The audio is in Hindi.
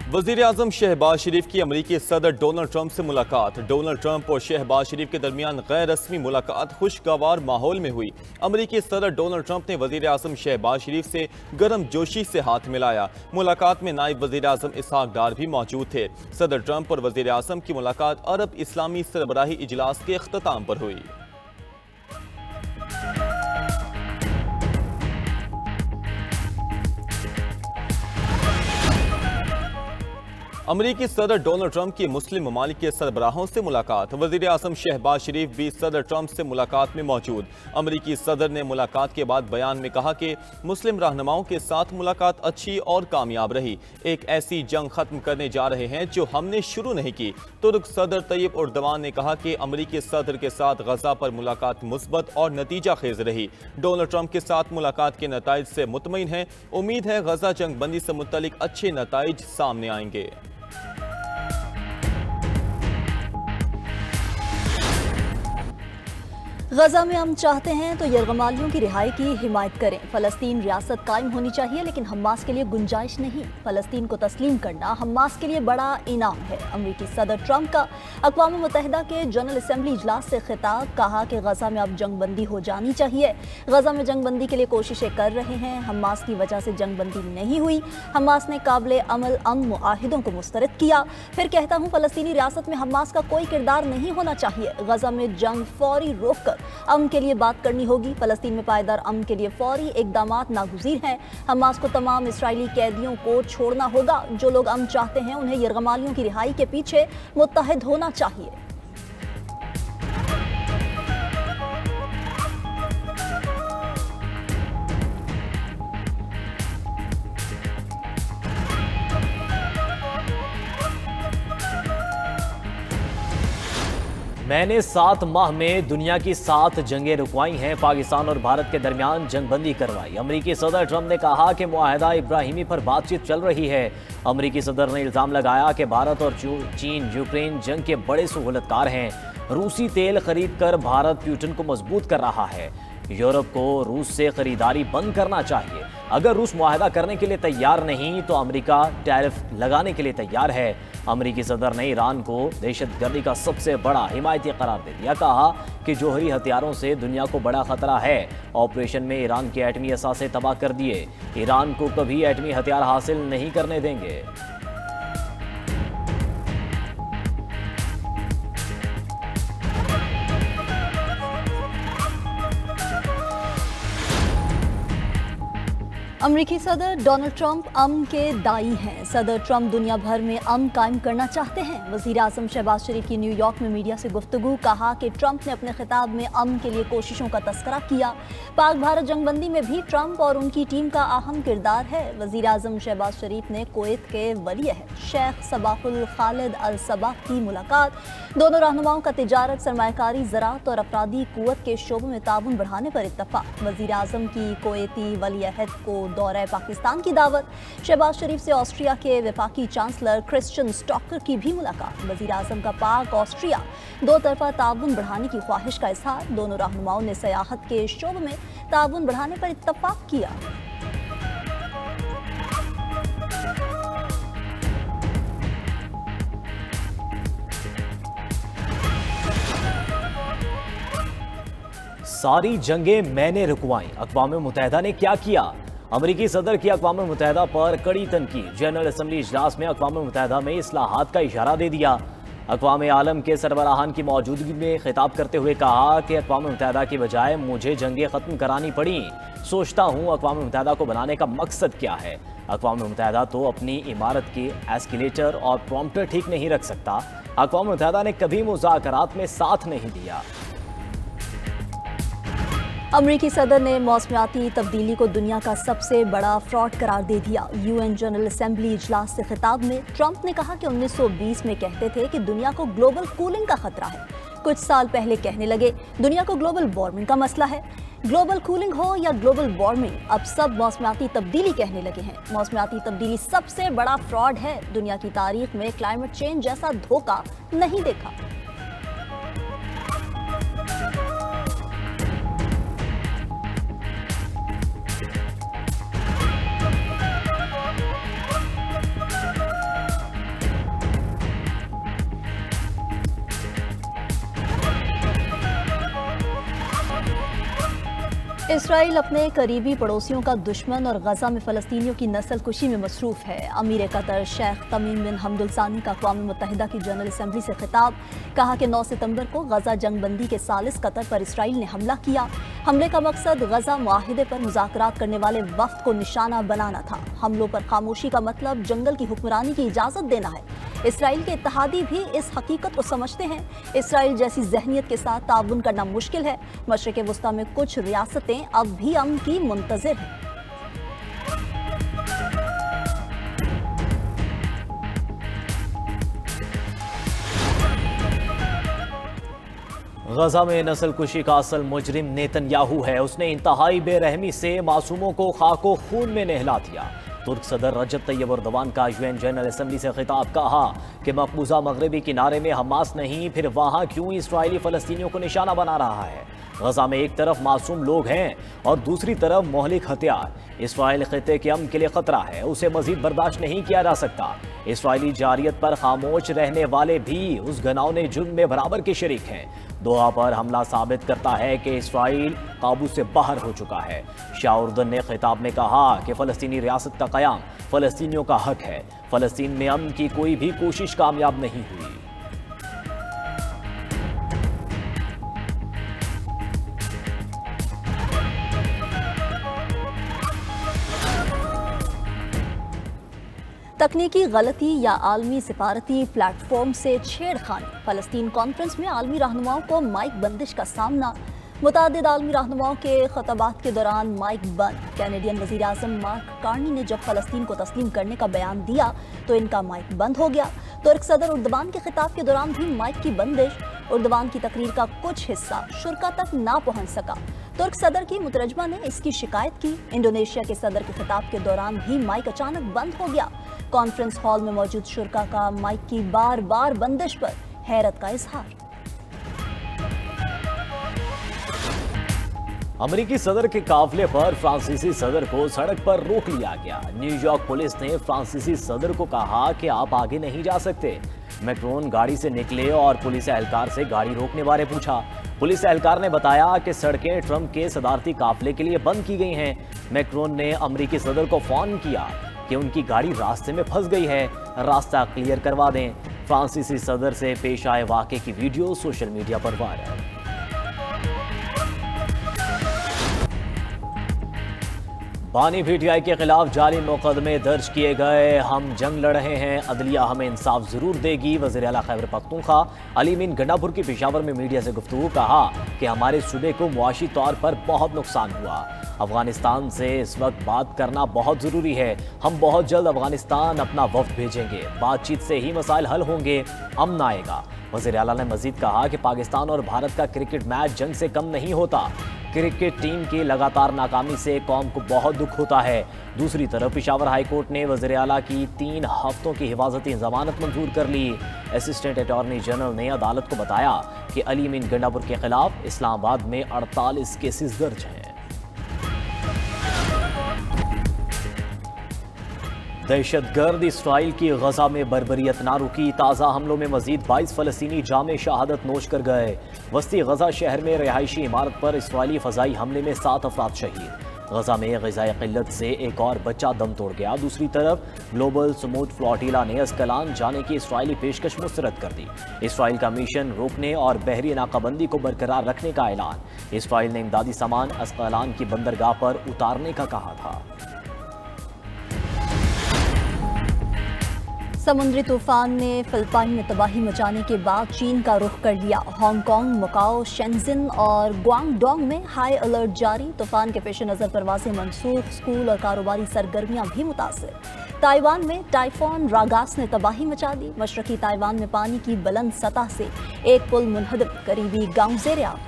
वज़ीर आज़म शहबाज शरीफ की अमरीकी सदर डोनाल्ड ट्रंप से मुलाकात। डोनाल्ड ट्रंप और शहबाज शरीफ के दरमियान गैर रस्मी मुलाकात खुशगवार माहौल में हुई। अमरीकी सदर डोनाल्ड ट्रंप ने वज़ीर आज़म शहबाज शरीफ से गर्म जोशी से हाथ मिलाया। मुलाकात में नायब वज़ीर आज़म इसहाक डार भी मौजूद थे। सदर ट्रंप और वज़ीर आज़म की मुलाकात अरब इस्लामी सरबराही इजलास के अख्ताम पर हुई। अमरीकी सदर डोनाल्ड ट्रंप की मुस्लिम ममालिक के सरबराहों से मुलाकात। वज़ीर आज़म शहबाज शरीफ भी सदर ट्रंप से मुलाकात में मौजूद। अमरीकी सदर ने मुलाकात के बाद बयान में कहा कि मुस्लिम रहनुमाओं के साथ मुलाकात अच्छी और कामयाब रही। एक ऐसी जंग खत्म करने जा रहे हैं जो हमने शुरू नहीं की। तुर्क सदर तैयब उर्दवान ने कहा कि अमरीकी सदर के साथ गजा पर मुलाकात मुस्बत और नतीजा खेज रही। डोनाल्ड ट्रंप के साथ मुलाकात के नताइज से मुतमईन है। उम्मीद है गजा जंग बंदी से मुतल्लिक अच्छे नताइज सामने आएंगे। गजा में हम चाहते हैं तो यरगमालियों की रिहाई की हिमायत करें। फ़लस्तीन रियासत कायम होनी चाहिए, लेकिन हमास के लिए गुंजाइश नहीं। फ़लस्तीन को तस्लीम करना हमास के लिए बड़ा इनाम है। अमरीकी सदर ट्रंप का अक़वाम मुत्तहिदा के जनरल असम्बली इजलास से खिताब। कहा कि गजा में अब जंग बंदी हो जानी चाहिए। गजा में जंग बंदी के लिए कोशिशें कर रहे हैं। हमास की वजह से जंग बंदी नहीं हुई। हमास ने काबिल अमल अमन मुआहिदों को मुस्तरद किया। फिर कहता हूँ फ़लस्तीनी रियासत में हमास का कोई किरदार नहीं होना चाहिए। गजा में जंग फौरी रोक कर अमन के लिए बात करनी होगी। फ़लस्तीन में पायदार अमन के लिए फौरी इक़दामात नागुज़ीर हैं। हमास को तमाम इसराइली कैदियों को छोड़ना होगा। जो लोग अमन चाहते हैं उन्हें यरगमालियों की रिहाई के पीछे मुत्तहिद होना चाहिए। मैंने 7 माह में दुनिया की 7 जंगें रुकवाई हैं। पाकिस्तान और भारत के दरमियान जंगबंदी करवाई। अमरीकी सदर ट्रंप ने कहा कि मुआहदा इब्राहिमी पर बातचीत चल रही है। अमरीकी सदर ने इल्ज़ाम लगाया कि भारत और चीन यूक्रेन जंग के बड़े सहूलतकार हैं। रूसी तेल खरीद कर भारत पुतिन को मजबूत कर रहा है। यूरोप को रूस से खरीदारी बंद करना चाहिए। अगर रूस मुआहदा करने के लिए तैयार नहीं तो अमेरिका टैरिफ लगाने के लिए तैयार है। अमेरिकी सदर ने ईरान को दहशतगर्दी का सबसे बड़ा हिमायती करार दे दिया। कहा कि जौहरी हथियारों से दुनिया को बड़ा खतरा है। ऑपरेशन में ईरान के एटमी असासे तबाह कर दिए। ईरान को कभी एटमी हथियार हासिल नहीं करने देंगे। अमरीकी सदर डोनाल्ड ट्रंप अमन के दाई हैं। सदर ट्रंप दुनिया भर में अमन कायम करना चाहते हैं। वज़ीर आज़म शहबाज शरीफ की न्यूयॉर्क में मीडिया से गुफ्तगू। कहा कि ट्रंप ने अपने खिताब में अमन के लिए कोशिशों का तस्करा किया। पाक भारत जंगबंदी में भी ट्रंप और उनकी टीम का अहम किरदार है। वज़ीर आज़म शहबाज शरीफ ने कुवैत के वली-अहद शेख सबाहुल खालिद अल सबाह की मुलाकात। दोनों रहनुमाओं का तिजारत, सरमायाकारी, ज़राअत और अफरादी क़ुव्वत के शोबों में ताउन बढ़ाने पर इत्तफ़ाक़। वज़ीर आज़म की कुवैती वली-अहद को दौरे पाकिस्तान की दावत। शहबाज शरीफ से ऑस्ट्रिया के वफाकी चांसलर क्रिश्चियन स्टॉकर की भी मुलाकात। वज़ीर आज़म का पाक ऑस्ट्रिया दो तरफा ताउन बढ़ाने की ख्वाहिश का इज़हार। दोनों रहनुमाओं ने सयाहत के शोबे में ताउन बढ़ाने पर इत्तफ़ाक़ किया। सारी जंगें मैंने रुकवाई। अक़वाम मुत्तहिदा ने क्या किया? अमरीकी सदर की अक़वाम मुत्तहिदा पर कड़ी तनकीद। जनरल असम्बली इजलास में अक़वाम मुत्तहिदा में इस्लाहात का इशारा दे दिया। अक़वाम आलम के सरबराहान की मौजूदगी में खिताब करते हुए कहा कि अक़वाम मुत्तहिदा की बजाय मुझे जंगें ख़त्म करानी पड़ी। सोचता हूँ अक़वाम मुत्तहिदा को बनाने का मकसद क्या है। अक़वाम मुत्तहिदा तो अपनी इमारत के एस्केलेटर और प्रॉम्प्टर ठीक नहीं रख सकता। अक़वाम मुत्तहिदा ने कभी मुज़ाकरात में साथ नहीं दिया। अमरीकी सदर ने मौसमियाती तब्दीली को दुनिया का सबसे बड़ा फ्रॉड करार दे दिया। यूएन जनरल असम्बली इजलास से खिताब में ट्रंप ने कहा कि 1920 में कहते थे कि दुनिया को ग्लोबल कूलिंग का खतरा है। कुछ साल पहले कहने लगे दुनिया को ग्लोबल वार्मिंग का मसला है। ग्लोबल कूलिंग हो या ग्लोबल वार्मिंग, अब सब मौसमियाती तब्दीली कहने लगे हैं। मौसमियाती तब्दीली सबसे बड़ा फ्रॉड है। दुनिया की तारीख में क्लाइमेट चेंज जैसा धोखा नहीं देखा। इसराइल अपने करीबी पड़ोसियों का दुश्मन और गजा में फ़लस्तीनियों की नस्लकुशी में मसरूफ़ है। अमीर कतर शेख तमीम बिन हमद सानी का अक़वाम मुत्तहिदा की जनरल असम्बली से खिताब, कहा कि 9 सितंबर को गजा जंगबंदी के सालिस कतर पर इसराइल ने हमला किया। हमले का मकसद गजा मुआहिदे पर मुज़ाकरात करने वाले वफ़द को निशाना बनाना था। हमलों पर खामोशी का मतलब जंगल की हुक्मरानी की इजाज़त देना है। इसराइल के इत्तेहादी भी इस हकीकत को समझते हैं। इसराइल जैसी जहनियत के साथ ताउन करना मुश्किल है। मशरिक़ वस्ता में कुछ रियासतें अब भी अमन की मुंतज़िर हैं। गजा में नस्लकुशी का असल मुजरिम नेतन्याहू है। उसने इंतहाई बेरहमी से मासूमों को खाको खून में नहला दिया। तुर्क सदर रजब तैयब एर्दोगान का यूएन जनरल असम्बली से खिताब, कहा कि मकबूजा मगरबी किनारे में हमास नहीं, फिर वहां क्यों इसराइली फ़लस्तीनियों को निशाना बना रहा है। गजा में एक तरफ मासूम लोग हैं और दूसरी तरफ मोहलिक हथियार। इसराइल खिते के अमन के लिए खतरा है, उसे मजीद बर्दाश्त नहीं किया जा सकता। इसराइली जारियत पर खामोश रहने वाले भी उस घिनौने जुर्म में बराबर के शरीक हैं। दोहा पर हमला साबित करता है कि इसराइल काबू से बाहर हो चुका है। शाह उर्दन ने खिताब में कहा कि फ़लस्तीनी रियासत का क़याम फ़लस्तीनियों का हक है। फ़लस्तीन में अमन की कोई भी कोशिश कामयाब नहीं हुई। तकनीकी गलती या आलमी सिफारती प्लेटफॉर्म से छेड़खानी। फ़लस्तीन कॉन्फ्रेंस में आलमी रहनुमाओं को माइक बंदिश का सामना। मुतादिद आलमी रहनुमाओं के खतबात के दौरान माइक बंद। कैनेडियन वज़ीर आज़म मार्क कार्नी ने जब फ़लस्तीन को तस्लीम करने का बयान दिया तो इनका माइक बंद हो गया। तुर्क सदर उर्दवान के खिताब के दौरान भी माइक की बंदिश। उर्दवान की तकरीर का कुछ हिस्सा शुरा तक ना पहुंच सका। तुर्क सदर की मुतरजमा ने इसकी शिकायत की। इंडोनेशिया के सदर के खिताब के दौरान भी माइक अचानक बंद हो गया। कॉन्फ्रेंस हॉल में मौजूद शुरा का माइक की बार बार बंदिश पर हैरत का इजहार। अमेरिकी सदर के काफिले पर फ्रांसीसी सदर को सड़क पर रोक लिया गया। न्यूयॉर्क पुलिस ने फ्रांसीसी सदर को कहा कि आप आगे नहीं जा सकते। मैक्रोन गाड़ी से निकले और पुलिस एहलकार से गाड़ी रोकने बारे पूछा। पुलिस एहलकार ने बताया कि सड़कें ट्रंप के सदारती काफिले के लिए बंद की गई हैं। मैक्रोन ने अमेरिकी सदर को फोन किया कि उनकी गाड़ी रास्ते में फंस गई है, रास्ता क्लियर करवा दें। फ्रांसीसी सदर से पेश आए वाक़े की वीडियो सोशल मीडिया पर वायरल। बानी पीटीआई के खिलाफ जाली मुकदमे दर्ज किए गए। हम जंग लड़ रहे हैं, अदलिया हमें इंसाफ जरूर देगी। वज़ीर आला खैबर पख्तूनख्वा अली मीन गंडापुर की पेशावर में मीडिया से गुफ्तगू, कहा कि हमारे सूबे को मुआशी तौर पर बहुत नुकसान हुआ। अफगानिस्तान से इस वक्त बात करना बहुत ज़रूरी है। हम बहुत जल्द अफगानिस्तान अपना वफ्द भेजेंगे। बातचीत से ही मसाइल हल होंगे, अमन आएगा। वज़ीर आला ने मजीद कहा कि पाकिस्तान और भारत का क्रिकेट मैच जंग से कम नहीं होता। क्रिकेट टीम की लगातार नाकामी से कौम को बहुत दुख होता है। दूसरी तरफ पेशावर हाई कोर्ट ने वज़ीर आला की 3 हफ्तों की हिफाजती जमानत मंजूर कर ली। असिस्टेंट अटॉर्नी जनरल ने अदालत को बताया कि अली मीन गंडापुर के खिलाफ इस्लामाबाद में 48 केसेस दर्ज हैं। दहशतगर्द इसराइल की गजा में बर्बरियत ना रुकी। ताज़ा हमलों में मजीद 22 फ़लस्तीनी जामे शहादत नोश कर गए। वस्ती गजा शहर में रिहायशी इमारत पर इसराइली फ़ज़ाई हमले में 7 अफराद शहीद। गजा में ग़िज़ाई क़िल्लत से एक और बच्चा दम तोड़ गया। दूसरी तरफ ग्लोबल समूद फ्लोटिला ने अस्कलान जाने की इसराइली पेशकश मुस्तरद कर दी। इसराइल का मिशन रोकने और बहरी नाकाबंदी को बरकरार रखने का ऐलान। इसराइल ने इमदादी सामान अस्कलान की बंदरगाह पर उतारने का कहा था। समुद्री तूफान ने फिलिपाइन में तबाही मचाने के बाद चीन का रुख कर लिया। हांगकांग, मकाओ, शेंजिन और ग्वांगडोंग में हाई अलर्ट जारी। तूफान के पेश नज़र परवाज़ें मनसूख, स्कूल और कारोबारी सरगर्मियां भी मुतासिर। ताइवान में टाइफून रागास ने तबाही मचा दी। मशरकी ताइवान में पानी की बुलंद सतह से एक पुल मुनहदम, करीबी गांव ज़ेरे आब।